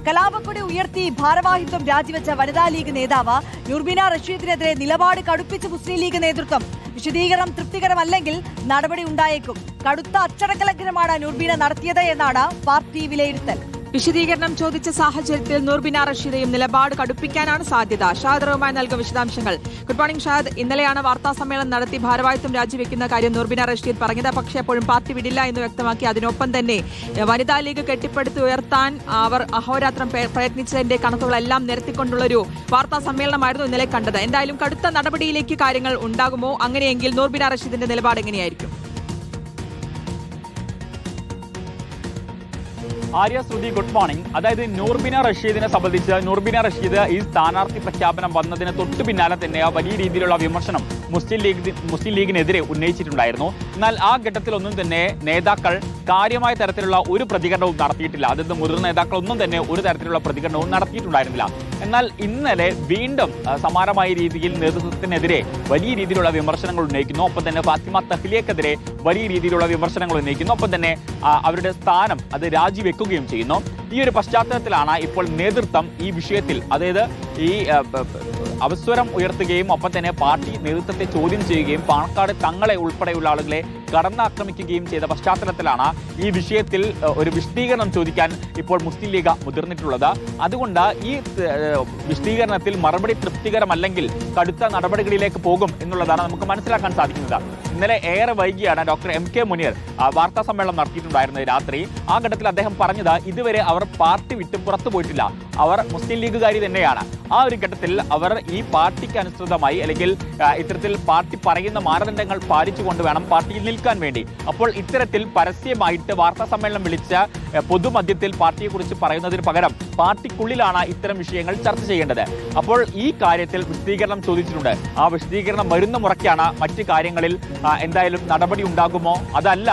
കലാപക്കൊടി ഉയർത്തി ഭാരവാഹിത്വം രാജിവെച്ച വനിതാ ലീഗ് നേതാവ് നുർബീന റഷീദിനെതിരെ നിലപാട് കടുപ്പിച്ച് മുസ്ലിം ലീഗ് നേതൃത്വം. വിശദീകരണം തൃപ്തികരമല്ലെങ്കിൽ നടപടി ഉണ്ടായേക്കും. കടുത്ത അച്ചടക്കലംഘനമാണ് നുർബീന നടത്തിയത് എന്നാണ് പാർട്ടി വിലയിരുത്തൽ. വിശദീകരണം ചോദിച്ച സാഹചര്യത്തിൽ നുർബീന റഷീദയും നിലപാട് കടുപ്പിക്കാനാണ് സാധ്യത. ഷാദ് റഹ്മാൻ നൽകും വിശദാംശങ്ങൾ. Good morning Shad. ഇന്നലെയാണ് വാർത്താ സമ്മേളനം നടത്തി ഭാരവാഹിത്വം രാജിവെക്കുന്ന കാര്യം നുർബീന റഷീദ് പറഞ്ഞത്. പക്ഷേ അപ്പോഴും പാർട്ടി വിടില്ല എന്ന് വ്യക്തമാക്കി. അതിനൊപ്പം തന്നെ വനിതാ ലീഗ് കെട്ടിപ്പടുത്തി ഉയർത്താൻ അവർ അഹോരാത്രം പ്രയത്നിച്ചതിന്റെ കണക്കുകളെല്ലാം നിരത്തിക്കൊണ്ടുള്ളൊരു വാർത്താ സമ്മേളനമായിരുന്നു ഇന്നലെ കണ്ടത്. എന്തായാലും കടുത്ത നടപടിയിലേക്ക് കാര്യങ്ങൾ ഉണ്ടാകുമോ? അങ്ങനെയെങ്കിൽ നുർബീന റഷീദിന്റെ നിലപാട് എങ്ങനെയായിരിക്കും? ആര്യ, ശ്രുതി, ഗുഡ് മോർണിംഗ്. അതായത് നുർബീന റഷീദിനെ സംബന്ധിച്ച് നുർബീന റഷീദ് ഈ സ്ഥാനാർത്ഥി പ്രഖ്യാപനം വന്നതിന് തൊട്ടു പിന്നാലെ തന്നെ വലിയ രീതിയിലുള്ള വിമർശനം മുസ്ലിം ലീഗിനെതിരെ ഉന്നയിച്ചിട്ടുണ്ടായിരുന്നു. എന്നാൽ ആ ഘട്ടത്തിലൊന്നും തന്നെ നേതാക്കൾ കാര്യമായ തരത്തിലുള്ള ഒരു പ്രതികരണവും നടത്തിയിട്ടില്ല. അതായത് മുതിർന്ന നേതാക്കളൊന്നും തന്നെ ഒരു തരത്തിലുള്ള പ്രതികരണവും നടത്തിയിട്ടുണ്ടായിരുന്നില്ല. എന്നാൽ ഇന്നലെ വീണ്ടും സമാനമായ രീതിയിൽ നേതൃത്വത്തിനെതിരെ വലിയ രീതിയിലുള്ള വിമർശനങ്ങൾ ഉന്നയിക്കുന്നു. ഒപ്പം തന്നെ ഫാത്തിമ തഹ്ലിയക്കെതിരെ വലിയ രീതിയിലുള്ള വിമർശനങ്ങൾ ഉന്നയിക്കുന്നു. ഒപ്പം തന്നെ അവരുടെ സ്ഥാനം അത് രാജിവെക്കുകയും ചെയ്യുന്നു. ഈ ഒരു പശ്ചാത്തലത്തിലാണ് ഇപ്പോൾ നേതൃത്വം ഈ വിഷയത്തിൽ, അതായത് ഈ അവസരം ഉയർത്തുകയും ഒപ്പം തന്നെ പാർട്ടി നേതൃത്വത്തെ ചോദ്യം ചെയ്യുകയും പാണക്കാട് തങ്ങളെ ഉൾപ്പെടെയുള്ള ആളുകളെ കടന്നാക്രമിക്കുകയും ചെയ്ത പശ്ചാത്തലത്തിലാണ് ഈ വിഷയത്തിൽ ഒരു വിശദീകരണം ചോദിക്കാൻ ഇപ്പോൾ മുസ്ലിം ലീഗ് മുതിർന്നിട്ടുള്ളത്. അതുകൊണ്ട് ഈ വിശദീകരണത്തിൽ മറുപടി തൃപ്തികരമല്ലെങ്കിൽ കടുത്ത നടപടികളിലേക്ക് പോകും എന്നുള്ളതാണ് നമുക്ക് മനസ്സിലാക്കാൻ സാധിക്കുന്നത്. ഇന്നലെ ഏറെ വൈകിയാണ് ഡോക്ടർ MK മുനീർ വാർത്താ സമ്മേളനം നടത്തിയിട്ടുണ്ടായിരുന്നത് രാത്രി. ആ ഘട്ടത്തിൽ അദ്ദേഹം പറഞ്ഞത് ഇതുവരെ അവർ പാർട്ടി വിട്ട് പുറത്തു പോയിട്ടില്ല, അവർ മുസ്ലിം ലീഗുകാരി തന്നെയാണ്. ആ ഒരു ഘട്ടത്തിൽ അവർ ഈ പാർട്ടിക്ക് അനുസൃതമായി അല്ലെങ്കിൽ ഇത്തരത്തിൽ പാർട്ടി പറയുന്ന മാനദണ്ഡങ്ങൾ പാലിച്ചുകൊണ്ട് വേണം പാർട്ടിയിൽ നിൽക്കാൻ വേണ്ടി. അപ്പോൾ ഇത്തരത്തിൽ പരസ്യമായിട്ട് വാർത്താ സമ്മേളനം വിളിച്ച പൊതുമധ്യത്തിൽ പാർട്ടിയെക്കുറിച്ച് പറയുന്നതിന് പകരം പാർട്ടിക്കുള്ളിലാണ് ഇത്തരം വിഷയങ്ങൾ ചർച്ച ചെയ്യേണ്ടത്. അപ്പോൾ ഈ കാര്യത്തിൽ വിശദീകരണം ചോദിച്ചിട്ടുണ്ട്. ആ വിശദീകരണം വരുന്ന മുറയ്ക്കാണ് മറ്റ് കാര്യങ്ങളിൽ എന്തായാലും നടപടി ഉണ്ടാകുമോ, അതല്ല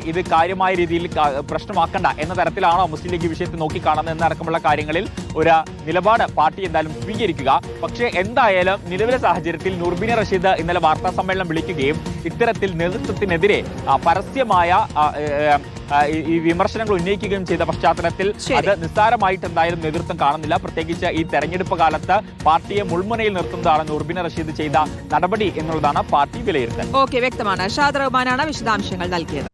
ഇത് കാര്യമായ രീതിയിൽ പ്രശ്നമാക്കണ്ട എന്ന തരത്തിലാണോ മുസ്ലിം ലീഗ് വിഷയത്തിൽ നോക്കിക്കാണുന്നത് എന്നടക്കമുള്ള കാര്യങ്ങളിൽ ഒരു നിലപാട് പാർട്ടി എന്തായാലും സ്വീകരിക്കുക. പക്ഷേ എന്തായാലും നിലവിലെ സാഹചര്യത്തിൽ നുർബീന റഷീദ് ഇന്നലെ വാർത്താ സമ്മേളനം വിളിക്കുകയും ഇത്തരത്തിൽ നേതൃത്വത്തിനെതിരെ പരസ്യമായ ഈ വിമർശനങ്ങൾ ഉന്നയിക്കുകയും ചെയ്ത പശ്ചാത്തലത്തിൽ അത് നിസ്സാരമായിട്ട് എന്തായാലും നേതൃത്വം കാണുന്നില്ല. പ്രത്യേകിച്ച് ഈ തെരഞ്ഞെടുപ്പ് കാലത്ത് പാർട്ടിയെ മുൾമുനയിൽ നിർത്തുന്നതാണ് നുർബീന റഷീദ് ചെയ്ത നടപടി എന്നുള്ളതാണ് പാർട്ടി വിലയിരുത്തൽ. ഓക്കെ, വ്യക്തമാണ്. ഷാദ് റഹ്മാനാണ് വിശദാംശങ്ങൾ നൽകിയത്.